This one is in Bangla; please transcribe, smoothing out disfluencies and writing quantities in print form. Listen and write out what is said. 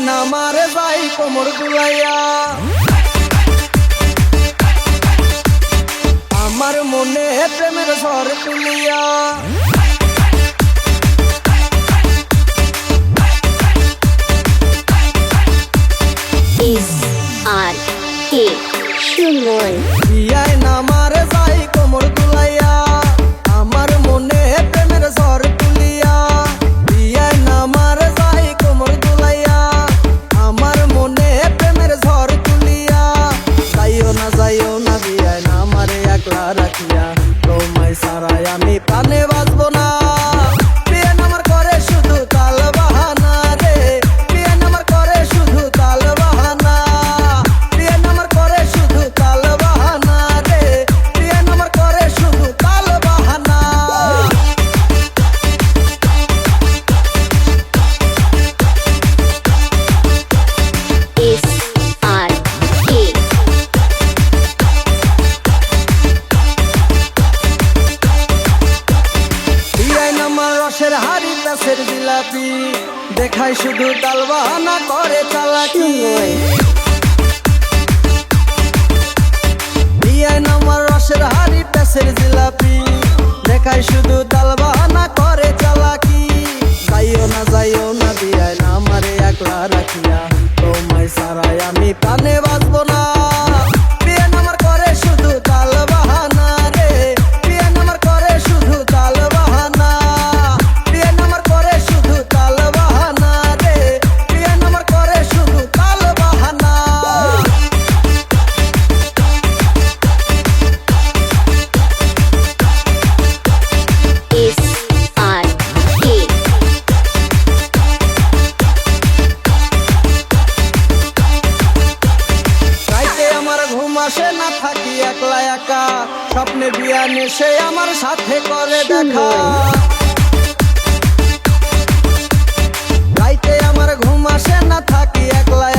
নামারে যাই কোমর দুলাইয়া আমার মনে প্রেমের ঝড় তুলিয়া SRK সুমন বিয়ায় নামারে যাই কোমর দুলাইয়া আমার মনে প্রেমের ঝড় তুলিয়া বিয়ায় নামারে যাই কোমর দুলাইয়া আমার মনে প্রেমের ঝড় তুলিয়া যাইও না বিয়ায় নামারে একলা রাখিয়া তোমায় ছাড়াই আমি প্রাণে বাঁচব না বিয়ে নামার করে শুধু তাল বাহানা রে বিয়ে নামার করে শুধু তাল বাহানা বিয়ে নামার করে শুধু তাল বাহানা রে বিয়ে নামার করে শুধু তাল বাহানা SRK বিয়ায় নামার রসের হাড়ি প্যাসের জিলাপি দেখায় শুধু তাল বাহানা করে চালাকি বিয়ায় নামার রসের হাড়ি প্যাসের জিলাপি দেখায় শুধু তাল বাহানা করে চালাকি যাইও না বিয়ায় নামারে একলা রাখিয়া তোমায় ছাড়াই আমি প্রাণে বাঁচব না বিয়ে নামার করে শুধু তাল বাহানা রে বিয়ে নামার করে শুধু তাল বাহানা বিয়ে নামার করে শুধু তাল বাহানা রে বিয়ে নামার করে শুধু তাল বাহানা SRK রাইতে আমার ঘুম আসে না থাকি একলা একা স্বপ্নে বিয়া নেশে আমার সাথে করে দেখা রাইতে আমার ঘুম আসে না থাকি একলা